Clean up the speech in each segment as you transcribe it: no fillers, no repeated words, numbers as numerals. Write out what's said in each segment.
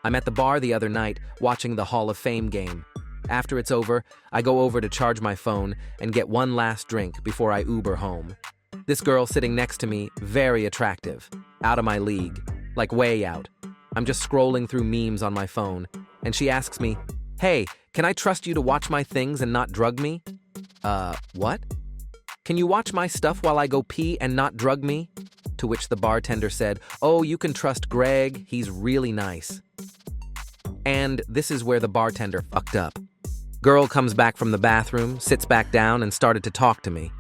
I'm at the bar the other night watching the Hall of Fame game. After it's over, I go over to charge my phone and get one last drink before I Uber home. This girl sitting next to me, very attractive, out of my league, like way out. I'm just scrolling through memes on my phone, and she asks me, "Hey, can I trust you to watch my things and not drug me?" What? Can you watch my stuff while I go pee and not drug me? To which the bartender said, "Oh, you can trust Greg, he's really nice." And this is where the bartender fucked up. Girl comes back from the bathroom, sits back down, and started to talk to me.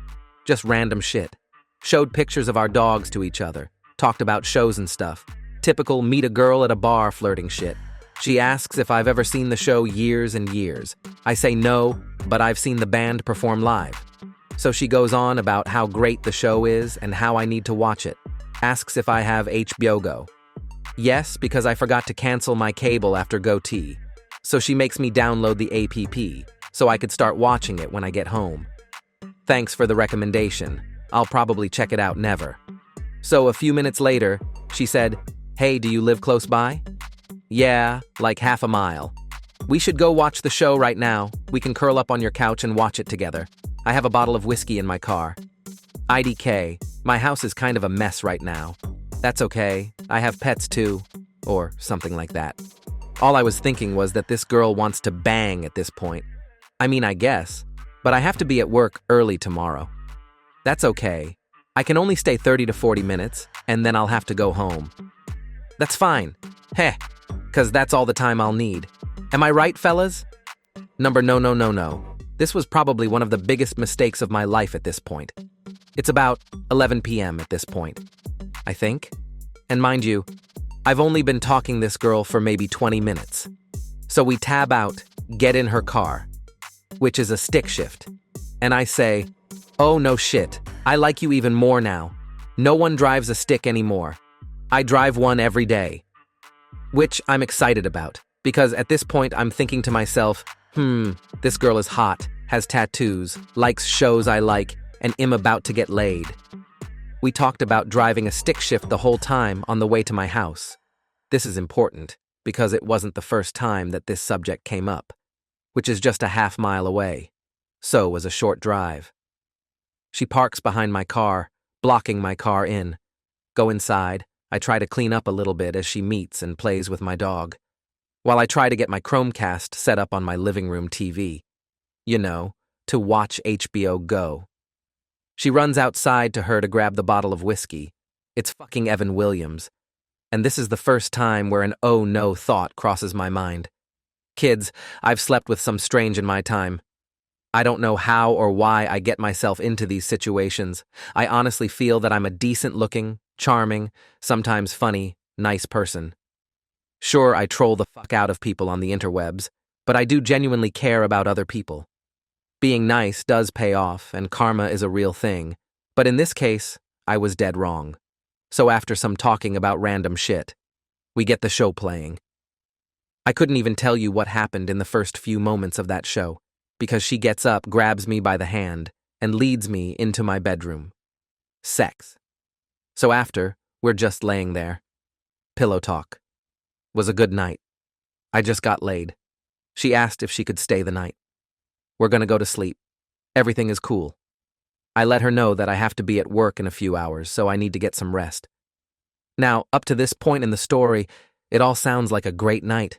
Just random shit. Showed pictures of our dogs to each other. Talked about shows and stuff. Typical meet a girl at a bar flirting shit. She asks if I've ever seen the show Years and Years. I say no, but I've seen the band perform live. So she goes on about how great the show is and how I need to watch it. Asks if I have HBO Go. Yes, because I forgot to cancel my cable after GoT. So she makes me download the app so I could start watching it when I get home. Thanks for the recommendation. I'll probably check it out never. So a few minutes later, she said, "Hey, do you live close by?" "Yeah, like half a mile." "We should go watch the show right now. We can curl up on your couch and watch it together. I have a bottle of whiskey in my car." IDK, my house is kind of a mess right now. That's okay, I have pets too, or something like that. All I was thinking was that this girl wants to bang at this point. I mean, I guess, but I have to be at work early tomorrow. That's okay. I can only stay 30 to 40 minutes, and then I'll have to go home. That's fine. Heh, 'cause that's all the time I'll need. Am I right, fellas? No. This was probably one of the biggest mistakes of my life at this point. It's about 11 p.m. at this point, I think. And mind you, I've only been talking this girl for maybe 20 minutes. So we tab out, get in her car, which is a stick shift. And I say, "Oh no shit, I like you even more now. No one drives a stick anymore. I drive one every day." Which I'm excited about, because at this point I'm thinking to myself, this girl is hot, has tattoos, likes shows I like, and am about to get laid. We talked about driving a stick shift the whole time on the way to my house. This is important, because it wasn't the first time that this subject came up, which is just a half mile away. So was a short drive. She parks behind my car, blocking my car in. Go inside. I try to clean up a little bit as she meets and plays with my dog, while I try to get my Chromecast set up on my living room TV. You know, to watch HBO Go. She runs outside to her to grab the bottle of whiskey. It's fucking Evan Williams. And this is the first time where an oh no thought crosses my mind. Kids, I've slept with some strange in my time. I don't know how or why I get myself into these situations. I honestly feel that I'm a decent-looking, charming, sometimes funny, nice person. Sure, I troll the fuck out of people on the interwebs, but I do genuinely care about other people. Being nice does pay off, and karma is a real thing, but in this case, I was dead wrong. So after some talking about random shit, we get the show playing. I couldn't even tell you what happened in the first few moments of that show, because she gets up, grabs me by the hand, and leads me into my bedroom. Sex. So after, we're just laying there. Pillow talk. Was a good night. I just got laid. She asked if she could stay the night. We're gonna go to sleep. Everything is cool. I let her know that I have to be at work in a few hours, so I need to get some rest. Now, up to this point in the story, it all sounds like a great night.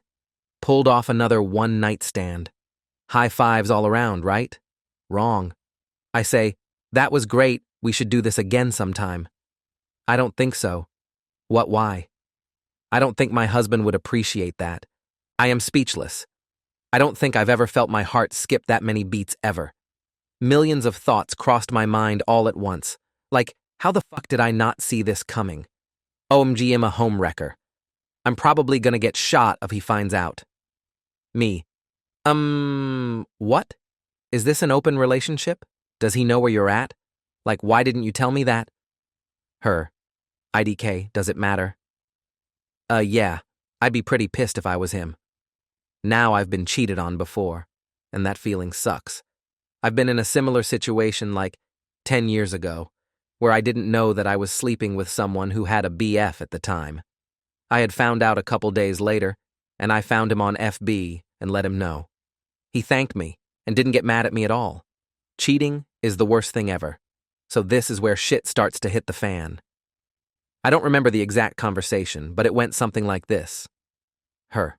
Pulled off another one-night stand. High fives all around, right? Wrong. I say, "That was great, we should do this again sometime." I don't think so. What, why? I don't think my husband would appreciate that. I am speechless. I don't think I've ever felt my heart skip that many beats ever. Millions of thoughts crossed my mind all at once. Like, how the fuck did I not see this coming? OMG, I'm a homewrecker. I'm probably gonna get shot if he finds out. Me. What? Is this an open relationship? Does he know where you're at? Like, why didn't you tell me that? Her. IDK, does it matter? Yeah. I'd be pretty pissed if I was him. Now I've been cheated on before, and that feeling sucks. I've been in a similar situation like 10 years ago, where I didn't know that I was sleeping with someone who had a BF at the time. I had found out a couple days later, and I found him on FB and let him know. He thanked me and didn't get mad at me at all. Cheating is the worst thing ever. So this is where shit starts to hit the fan. I don't remember the exact conversation, but it went something like this. Her.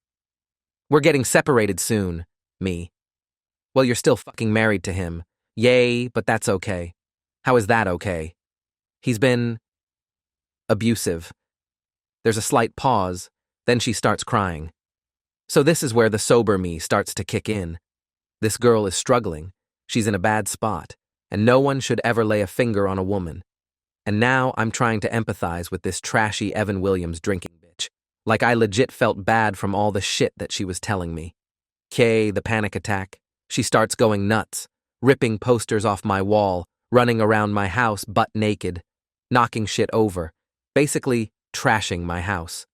We're getting separated soon. Me. Well, you're still fucking married to him. Yay, but that's okay. How is that okay? He's been abusive. There's a slight pause, then she starts crying. So this is where the sober me starts to kick in. This girl is struggling. She's in a bad spot, and no one should ever lay a finger on a woman. And now I'm trying to empathize with this trashy Evan Williams drinking bitch. Like I legit felt bad from all the shit that she was telling me. Kay, the panic attack. She starts going nuts, ripping posters off my wall, running around my house butt naked, knocking shit over, basically trashing my house.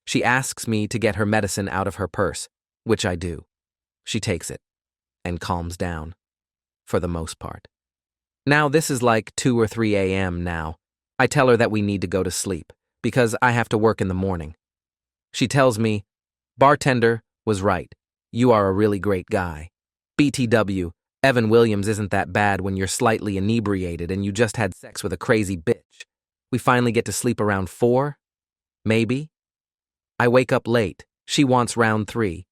She asks me to get her medicine out of her purse, which I do. She takes it and calms down, for the most part. Now this is like 2 or 3 a.m. now. I tell her that we need to go to sleep, because I have to work in the morning. She tells me, bartender was right. You are a really great guy. BTW, Evan Williams isn't that bad when you're slightly inebriated and you just had sex with a crazy bitch. We finally get to sleep around 4? Maybe? I wake up late. She wants round 3.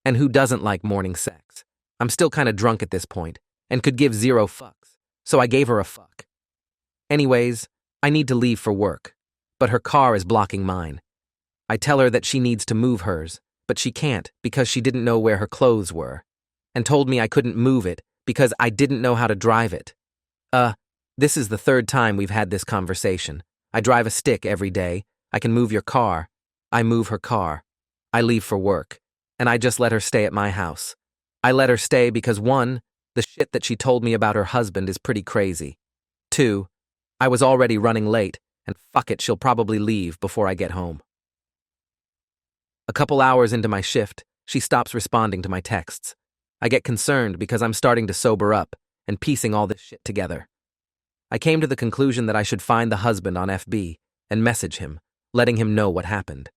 And who doesn't like morning sex? I'm still kinda drunk at this point, and could give 0 fucks, so I gave her a fuck. Anyways, I need to leave for work, but her car is blocking mine. I tell her that she needs to move hers, but she can't because she didn't know where her clothes were, and told me I couldn't move it because I didn't know how to drive it. This is the 3rd time we've had this conversation. I drive a stick every day. I can move your car. I move her car. I leave for work, and I just let her stay at my house. I let her stay because 1, the shit that she told me about her husband is pretty crazy. 2, I was already running late, and fuck it, she'll probably leave before I get home. A couple hours into my shift, she stops responding to my texts. I get concerned because I'm starting to sober up and piecing all this shit together. I came to the conclusion that I should find the husband on FB and message him, letting him know what happened.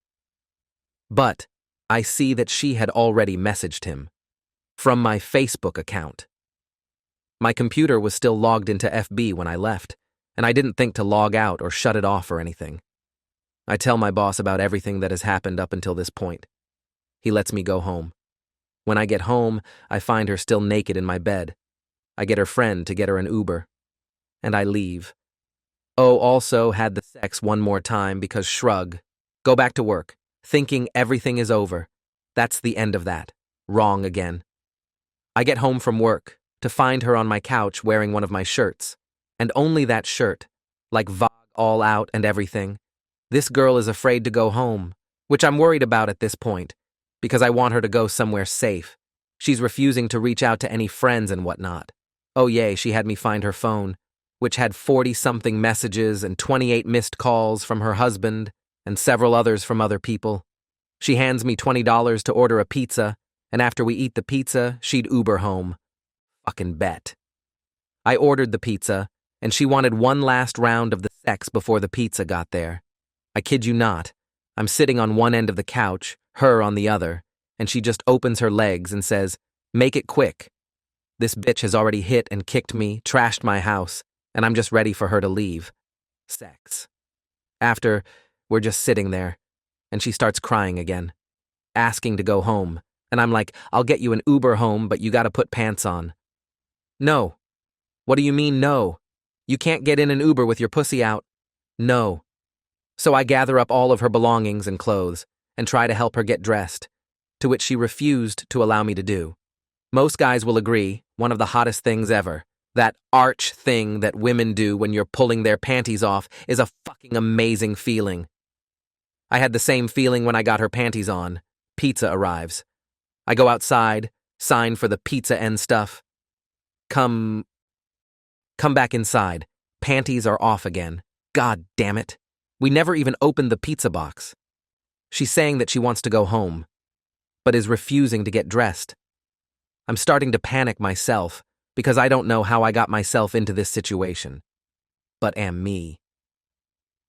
But I see that she had already messaged him from my Facebook account. My computer was still logged into FB when I left, and I didn't think to log out or shut it off or anything. I tell my boss about everything that has happened up until this point. He lets me go home. When I get home, I find her still naked in my bed. I get her friend to get her an Uber. And I leave. Oh, also had the sex one more time because shrug. Go back to work, thinking everything is over. That's the end of that. Wrong again. I get home from work to find her on my couch wearing one of my shirts. And only that shirt, like Vogue all out and everything. This girl is afraid to go home, which I'm worried about at this point, because I want her to go somewhere safe. She's refusing to reach out to any friends and whatnot. Oh yay, she had me find her phone, which had 40-something messages and 28 missed calls from her husband and several others from other people. She hands me $20 to order a pizza, and after we eat the pizza, she'd Uber home. Fucking bet. I ordered the pizza, and she wanted one last round of the sex before the pizza got there. I kid you not. I'm sitting on one end of the couch, her on the other, and she just opens her legs and says, "Make it quick." This bitch has already hit and kicked me, trashed my house, and I'm just ready for her to leave. Sex. After, we're just sitting there, and she starts crying again, asking to go home, and I'm like, "I'll get you an Uber home, but you gotta put pants on." No. What do you mean, no? You can't get in an Uber with your pussy out. No. So I gather up all of her belongings and clothes and try to help her get dressed, to which she refused to allow me to do. Most guys will agree, one of the hottest things ever, that arch thing that women do when you're pulling their panties off is a fucking amazing feeling. I had the same feeling when I got her panties on. Pizza arrives. I go outside, sign for the pizza and stuff. Come back inside. Panties are off again. God damn it. We never even opened the pizza box. She's saying that she wants to go home, but is refusing to get dressed. I'm starting to panic myself because I don't know how I got myself into this situation, but am me.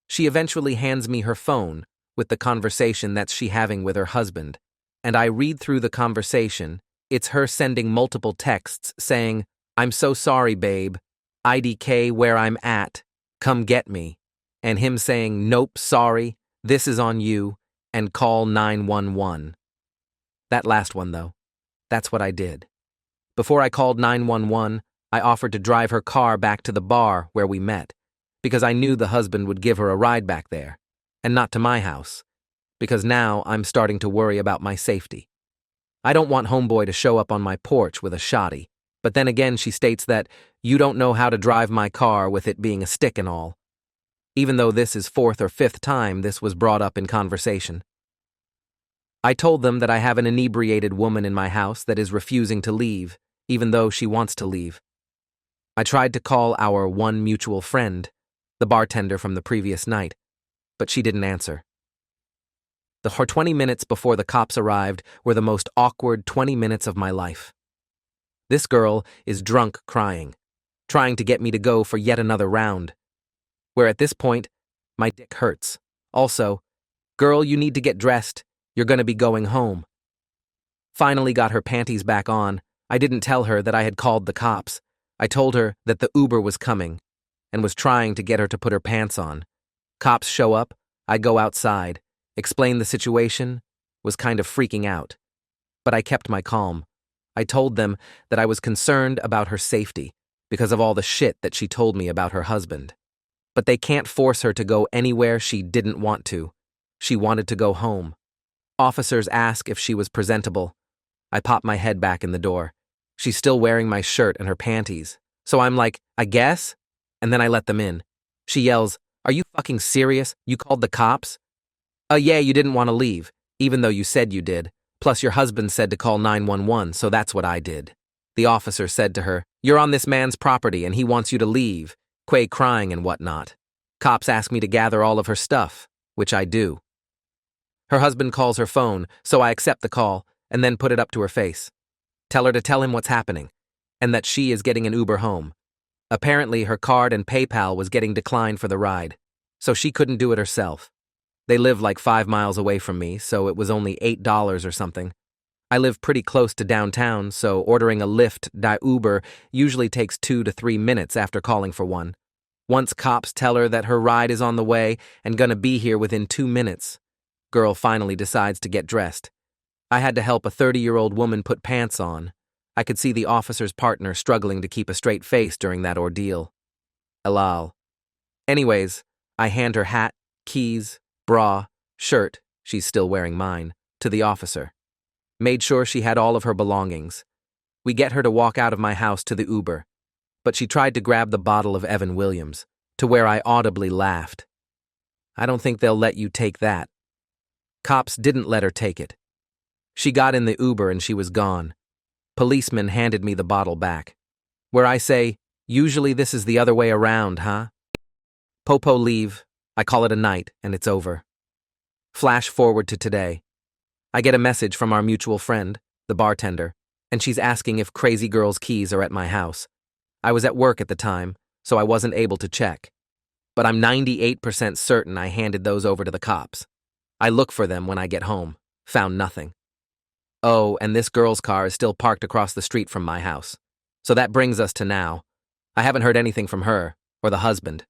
She eventually hands me her phone with the conversation that she's having with her husband, and I read through the conversation. It's her sending multiple texts saying, "I'm so sorry, babe. IDK where I'm at. Come get me." And him saying, "Nope, sorry. This is on you," and call 911. That last one, though, that's what I did. Before I called 911, I offered to drive her car back to the bar where we met, because I knew the husband would give her a ride back there, and not to my house, because now I'm starting to worry about my safety. I don't want homeboy to show up on my porch with a shotty, but then again she states that you don't know how to drive my car with it being a stick and all, even though this is 4th or 5th time this was brought up in conversation. I told them that I have an inebriated woman in my house that is refusing to leave, even though she wants to leave. I tried to call our one mutual friend, the bartender from the previous night, but she didn't answer. The 20 minutes before the cops arrived were the most awkward 20 minutes of my life. This girl is drunk crying, trying to get me to go for yet another round, where at this point, my dick hurts. Also, "Girl, you need to get dressed. You're gonna be going home." Finally got her panties back on. I didn't tell her that I had called the cops. I told her that the Uber was coming and was trying to get her to put her pants on. Cops show up, I go outside, explain the situation, was kind of freaking out. But I kept my calm. I told them that I was concerned about her safety because of all the shit that she told me about her husband. But they can't force her to go anywhere she didn't want to. She wanted to go home. Officers ask if she was presentable. I pop my head back in the door. She's still wearing my shirt and her panties. So I'm like, "I guess?" And then I let them in. She yells, "Are you fucking serious? You called the cops?" Yeah, you didn't want to leave, even though you said you did. Plus your husband said to call 911, so that's what I did." The officer said to her, "You're on this man's property and he wants you to leave." Quay crying and whatnot. Cops ask me to gather all of her stuff, which I do. Her husband calls her phone, so I accept the call and then put it up to her face. Tell her to tell him what's happening, and that she is getting an Uber home. Apparently her card and PayPal was getting declined for the ride, so she couldn't do it herself. They live like 5 miles away from me, so it was only $8 or something. I live pretty close to downtown, so ordering a Lyft Uber usually takes 2 to 3 minutes after calling for one. Once cops tell her that her ride is on the way and gonna be here within 2 minutes, girl finally decides to get dressed. I had to help a 30-year-old woman put pants on. I could see the officer's partner struggling to keep a straight face during that ordeal. Elal. Anyways, I hand her hat, keys, bra, shirt, she's still wearing mine, to the officer. Made sure she had all of her belongings. We get her to walk out of my house to the Uber, but she tried to grab the bottle of Evan Williams, to where I audibly laughed. "I don't think they'll let you take that." Cops didn't let her take it. She got in the Uber and she was gone. Policeman handed me the bottle back, where I say, "Usually this is the other way around, huh?" Popo leave, I call it a night, and it's over. Flash forward to today. I get a message from our mutual friend, the bartender, and she's asking if Crazy Girl's keys are at my house. I was at work at the time, so I wasn't able to check. But I'm 98% certain I handed those over to the cops. I look for them when I get home. Found nothing. Oh, and this girl's car is still parked across the street from my house. So that brings us to now. I haven't heard anything from her, or the husband.